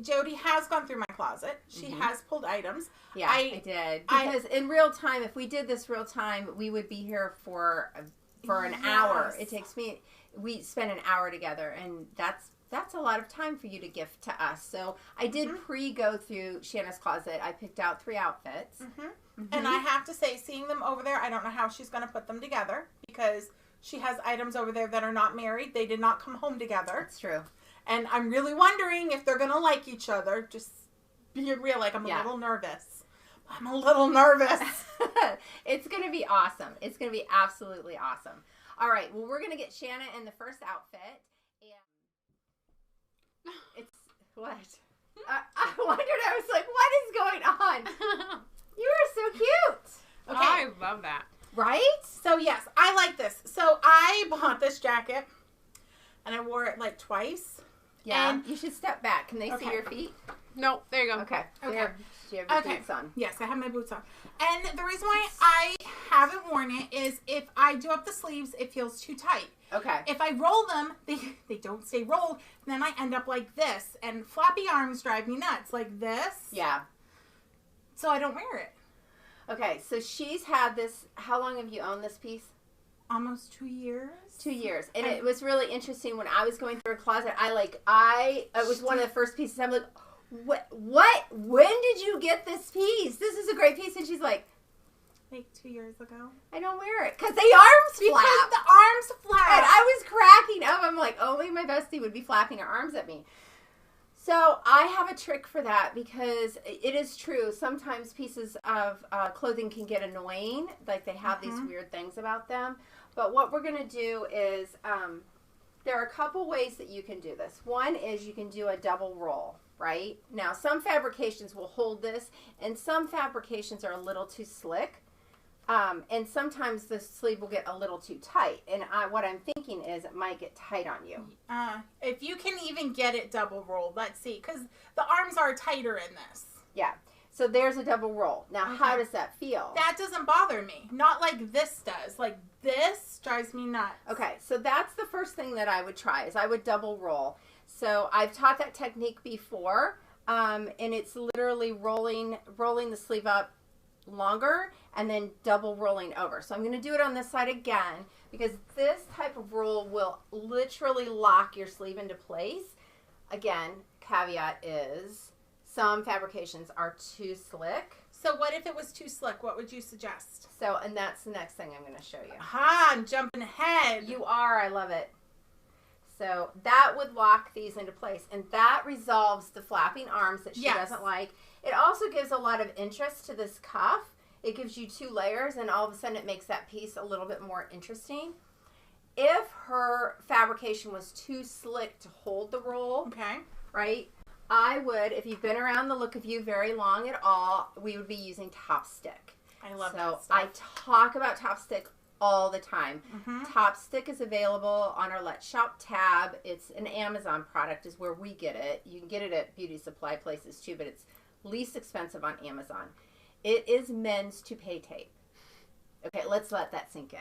Jody has gone through my closet. She has pulled items. Yeah, I did. Because in real time, if we did this real time, we would be here for an hour. It takes me, we spend an hour together, and that's a lot of time for you to gift to us. So I did go through Shanna's closet. I picked out 3 outfits. And I have to say, seeing them over there, I don't know how she's going to put them together because she has items over there that are not married. They did not come home together. That's true. And I'm really wondering if they're going to like each other. Just being real, like I'm a little nervous. I'm a little nervous. It's going to be awesome. It's going to be absolutely awesome. All right. Well, we're going to get Shanna in the first outfit. And it's what? I wondered. I was like, what is going on? You are so cute. Okay. I love that. Right? So, yes, I like this. So, I bought this jacket, and I wore it, like, twice. Yeah. And you should step back. Can they see your feet? No, there you go. Okay. Okay. Do you have your boots on? Yes, I have my boots on. And the reason why I haven't worn it is if I do up the sleeves, it feels too tight. Okay. If I roll them, they don't stay rolled. Then I end up like this. And floppy arms drive me nuts. Like this. Yeah. So I don't wear it. Okay, so she's had this. How long have you owned this piece? Almost 2 years. 2 years. And it was really interesting when I was going through her closet. It was one of the first pieces. I'm like, what? When did you get this piece? This is a great piece. And she's like 2 years ago. I don't wear it. Because the arms flap. Because the arms flap. And I was cracking up. I'm like, only my bestie would be flapping her arms at me. So I have a trick for that because it is true. Sometimes pieces of clothing can get annoying. Like they have these weird things about them. But what we're going to do is there are a couple ways that you can do this. One is you can do a double roll, right? Now some fabrications will hold this and some fabrications are a little too slick. And sometimes the sleeve will get a little too tight. And what I'm thinking is it might get tight on you. If you can even get it double rolled, let's see. Because the arms are tighter in this. Yeah. So there's a double roll. Now, how does that feel? That doesn't bother me. Not like this does. Like this drives me nuts. Okay. So that's the first thing that I would try is I would double roll. So I've taught that technique before. And it's literally rolling the sleeve up longer and then double rolling over. So I'm going to do it on this side again because this type of roll will literally lock your sleeve into place. Again, caveat is some fabrications are too slick. So what if it was too slick? What would you suggest? So, and that's the next thing I'm going to show you. Aha, I'm jumping ahead. You are. I love it. So that would lock these into place and that resolves the flapping arms that she doesn't like. It also gives a lot of interest to this cuff. It gives you 2 layers and all of a sudden it makes that piece a little bit more interesting. If her fabrication was too slick to hold the roll, right, I would, if you've been around the Look of You very long at all, we would be using Top Stick. I love that So stuff. I talk about Top Stick all the time. Top Stick is available on our Let's Shop tab. It's an Amazon product is where we get it. You can get it at beauty supply places too, but it's least expensive on Amazon. It is men's toupee tape. Okay, let's let that sink in.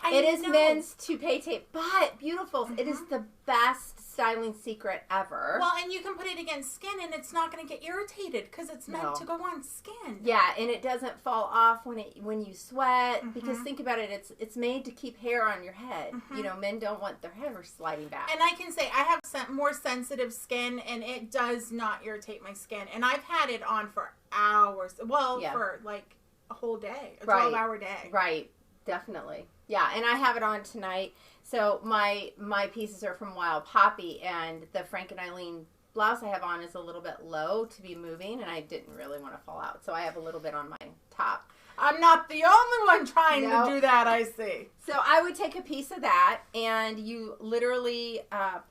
It is men's toupee tape, but beautiful. It is the best styling secret ever. Well, and you can put it against skin and it's not going to get irritated because it's meant to go on skin. Yeah, and it doesn't fall off when you sweat because think about it, it's made to keep hair on your head. You know, men don't want their hair sliding back. And I can say I have more sensitive skin and it does not irritate my skin. And I've had it on for hours. Well, for like a whole day, a 12-hour day. Right, definitely. Yeah, and I have it on tonight. So my pieces are from Wild Poppy, and the Frank and Eileen blouse I have on is a little bit low to be moving, and I didn't really want to fall out. So I have a little bit on my top. I'm not the only one trying to do that, I see. So I would take a piece of that, and you literally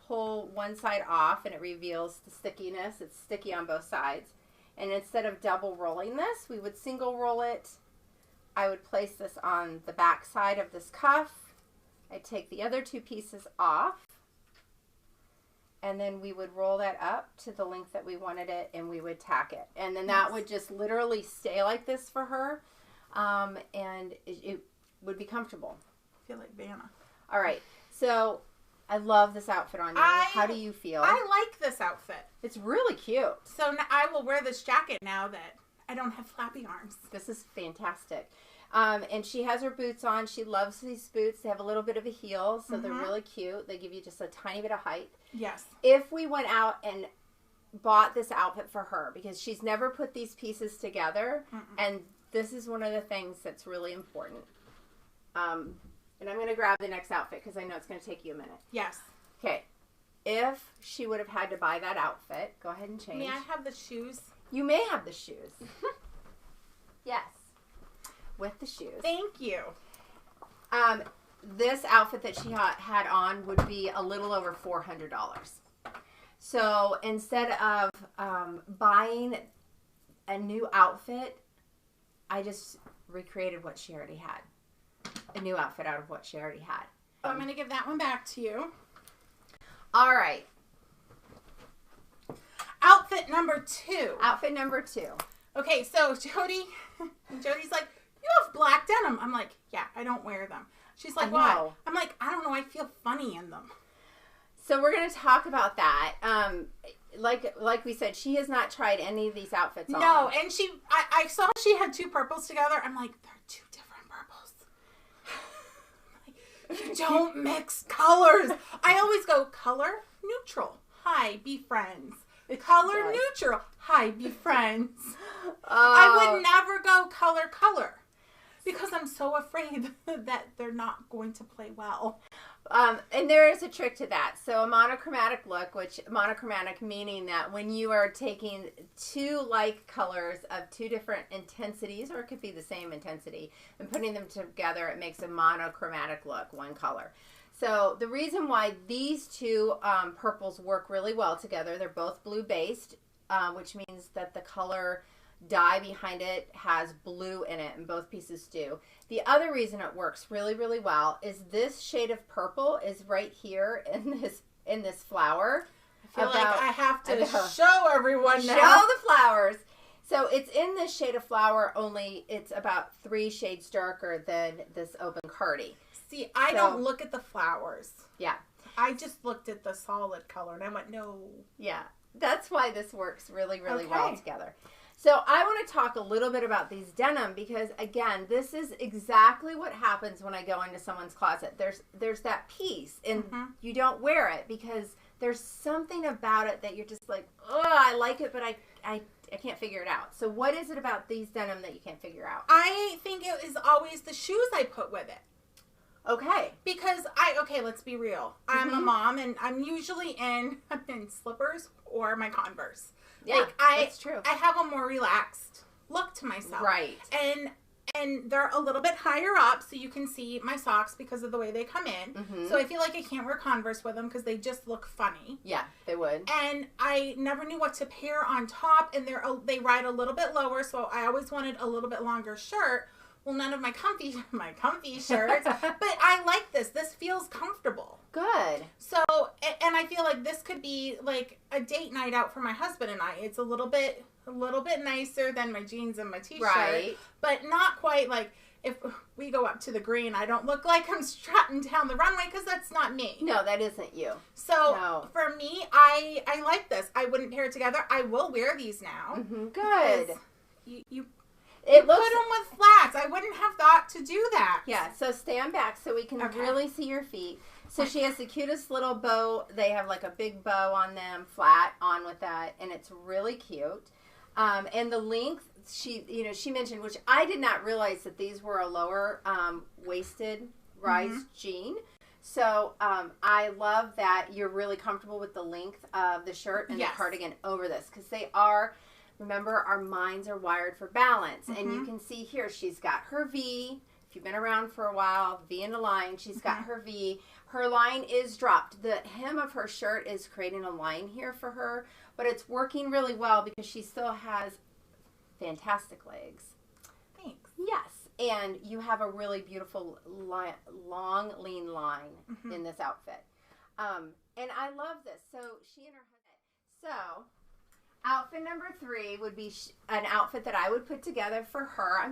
pull one side off, and it reveals the stickiness. It's sticky on both sides. And instead of double rolling this, we would single roll it. I would place this on the back side of this cuff. I'd take the other 2 pieces off. And then we would roll that up to the length that we wanted it, and we would tack it. And then that would just literally stay like this for her. And it would be comfortable. I feel like Vanna. All right. So I love this outfit on you. How do you feel? I like this outfit. It's really cute. So I will wear this jacket now that I don't have flappy arms. This is fantastic. And she has her boots on. She loves these boots. They have a little bit of a heel, so they're really cute. They give you just a tiny bit of height. Yes. If we went out and bought this outfit for her, because she's never put these pieces together, and this is one of the things that's really important. And I'm going to grab the next outfit because I know it's going to take you a minute. Yes. Okay. If she would have had to buy that outfit, go ahead and change. May I have the shoes? You may have the shoes. Yes. With the shoes. Thank you. This outfit that she had on would be a little over $400. So instead of buying a new outfit, I just recreated what she already had. A new outfit out of what she already had. I'm going to give that one back to you. All right. Outfit number 2. Outfit number 2. Okay, so Jody's like, you have black denim. I'm like, yeah, I don't wear them. She's like, why? I'm like, I don't know. I feel funny in them. So we're going to talk about that. Like we said, she has not tried any of these outfits on. No, and I saw she had 2 purples together. I'm like, they're 2 different purples. Like, you don't mix colors. I always go color neutral. Hi, be friends. Color neutral. Hi, be friends. I would never go color because I'm so afraid that they're not going to play well. And there is a trick to that. So a monochromatic look, which monochromatic meaning that when you are taking 2 like colors of 2 different intensities, or it could be the same intensity, and putting them together, it makes a monochromatic look, one color. So the reason why these 2 purples work really well together, they're both blue based, which means that the color dye behind it has blue in it, and both pieces do. The other reason it works really, really well is this shade of purple is right here in this flower. I feel like I have to show everyone now. Show the flowers. So it's in this shade of flower, only it's about 3 shades darker than this open cardi. See, I don't look at the flowers. Yeah. I just looked at the solid color, and I went, no. Yeah. That's why this works really, really well together. So I want to talk a little bit about these denim because, again, this is exactly what happens when I go into someone's closet. There's that piece, and you don't wear it because there's something about it that you're just like, oh, I like it, but I can't figure it out. So what is it about these denim that you can't figure out? I think it is always the shoes I put with it. Okay. Because let's be real. I'm a mom, and I'm usually in slippers or my Converse. Yeah, that's true. I have a more relaxed look to myself. Right. And they're a little bit higher up, so you can see my socks because of the way they come in. So I feel like I can't wear Converse with them because they just look funny. Yeah, they would. And I never knew what to pair on top, and they ride a little bit lower, so I always wanted a little bit longer shirt. Well, none of my comfy shirts, but I like this. This feels comfortable. Good. So, and I feel like this could be like a date night out for my husband and I. It's a little bit nicer than my jeans and my t-shirt, right? But not quite like if we go up to the green. I don't look like I'm strutting down the runway because that's not me. No, that isn't you. So for me, I like this. I wouldn't pair it together. I will wear these now. Good. You put them with flats. I wouldn't have thought to do that. Yeah, so stand back so we can really see your feet. So she has the cutest little bow. They have like a big bow on them, flat on with that, and it's really cute. And the length, she mentioned, which I did not realize that these were a lower waisted rise jean. So I love that you're really comfortable with the length of the shirt and the cardigan over this because they are. Remember, our minds are wired for balance. And you can see here, she's got her V. If you've been around for a while, V in a line. She's got her V. Her line is dropped. The hem of her shirt is creating a line here for her. But it's working really well because she still has fantastic legs. Thanks. Yes. And you have a really beautiful, long, lean line in this outfit. And I love this. So she and her husband. So outfit number 3 would be an outfit that I would put together for her.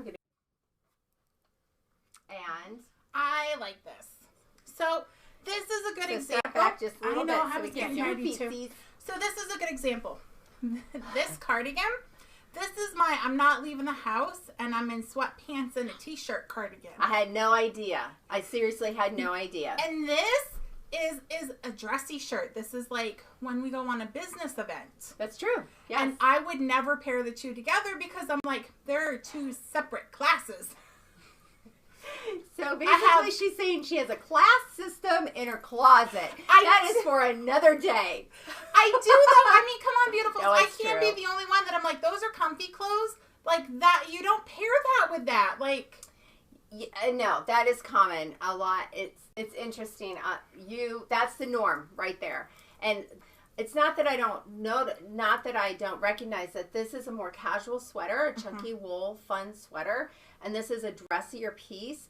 And I like this. So This is a good So example. Step back just a little I know, bit I so we was can getting see your ready to. feetsies. So this is a good example. This cardigan, this is my I'm not leaving the house, and I'm in sweatpants and a t-shirt cardigan. I had no idea. I seriously had no idea. And this is a dressy shirt. This is like when we go on a business event. That's true. Yes. And I would never pair the two together because I'm like, there are two separate classes. So basically she's saying she has a class system in her closet. That is for another day. I do though. I mean, come on, beautiful. No, I it's can't true. be the only one that I'm like, those are comfy clothes. Like that, you don't pair that with that. Like, Yeah, no, that is common a lot. It's interesting. That's the norm right there. And it's not that I don't know, not that I don't recognize that this is a more casual sweater, a chunky wool, fun sweater, and this is a dressier piece.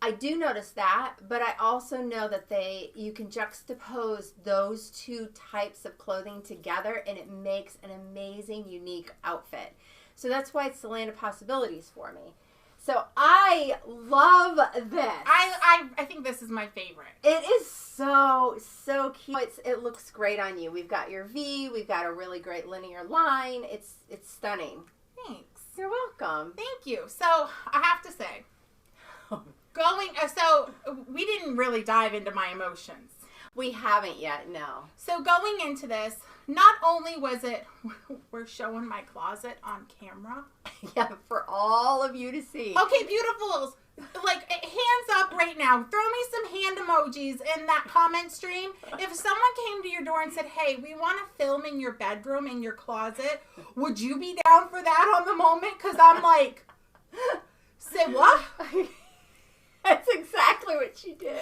I do notice that, but I also know that you can juxtapose those two types of clothing together, and it makes an amazing, unique outfit. So that's why it's the land of possibilities for me. So I love this. I think this is my favorite. It is so cute. It looks great on you. We've got your V. We've got a really great linear line. It's stunning. Thanks. You're welcome. Thank you. So I have to say, so we didn't really dive into my emotions. We haven't yet, no. So going into this, not only was it, we're showing my closet on camera. Yeah, for all of you to see. Okay, beautifuls, like hands up right now. Throw me some hand emojis in that comment stream. If someone came to your door and said, hey, we want to film in your bedroom, in your closet, would you be down for that on the moment? Because I'm like, say what? That's exactly what she did.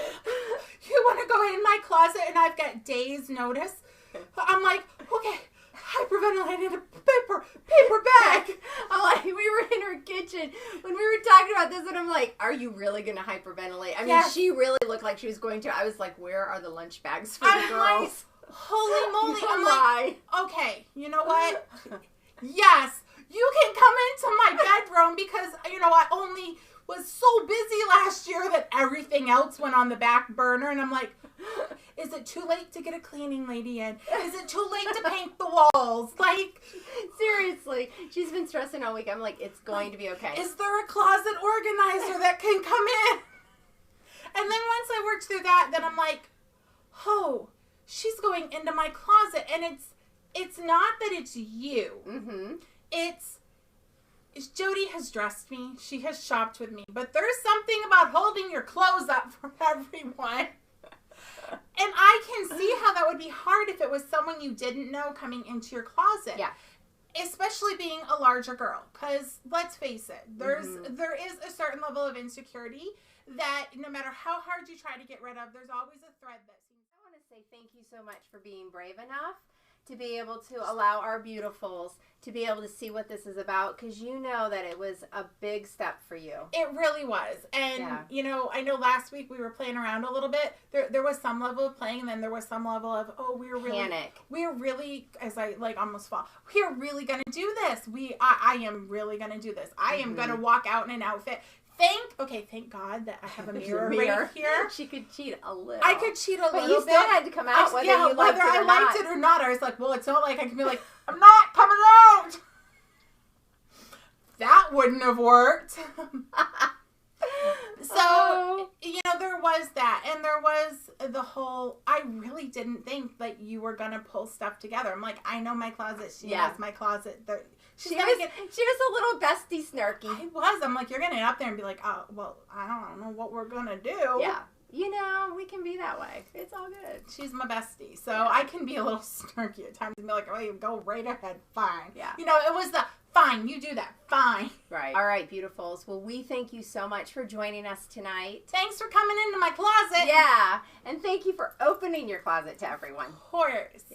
You want to go in my closet and I've got days notice? I'm like, okay, hyperventilated, paper bag. I'm like, we were in her kitchen when we were talking about this, and I'm like, are you really going to hyperventilate? I mean, Yes. she really looked like she was going to. I was like, where are the lunch bags for I'm the girls? like, holy moly. No I'm lie. like, okay, you know what? Yes, you can come into my bedroom because, you know, I only was so busy last year that everything else went on the back burner. And I'm like, is it too late to get a cleaning lady in? Is it too late to paint the walls? Like, seriously, she's been stressing all week. I'm like, it's going to be okay. is there a closet organizer that can come in? And then once I worked through that, then I'm like, oh, she's going into my closet. And it's not that it's you. Mm-hmm. It's Jody has dressed me. She has shopped with me. But there's something about holding your clothes up for everyone. And I can see how that would be hard if it was someone you didn't know coming into your closet. Yeah. Especially being a larger girl. Because let's face it, there is a certain level of insecurity that no matter how hard you try to get rid of, there's always a thread that seems. I want to say thank you so much for being brave enough to be able to allow our beautifuls to be able to see what this is about, because you know that it was a big step for you. It really was. And, you know, I know last week we were playing around a little bit. There was some level of playing, and then there was some level of, we were really... Panic. We are really, as I, almost fall, we are really going to do this. I am really going to do this. I am going to walk out in an outfit. Thank God that I have a mirror right here. She could cheat a little. I could cheat a little bit. But you still had to come out whether you liked it or not. I liked it or not. I was like, well, it's not like I can be like, I'm not coming out. That wouldn't have worked. So, you know, there was that. And there was the whole, I really didn't think that you were going to pull stuff together. I'm like, I know my closet. She has my closet. She was a little bestie snarky. I was. I'm like, you're going to get up there and be like, oh, well, I don't know what we're going to do. Yeah. You know, we can be that way. It's all good. She's my bestie. So I can be a little snarky at times and be like, oh, you go right ahead. Fine. Yeah. You know, it was the, fine, you do that. Fine. Right. All right, beautifuls. Well, we thank you so much for joining us tonight. Thanks for coming into my closet. Yeah. And thank you for opening your closet to everyone. Of course.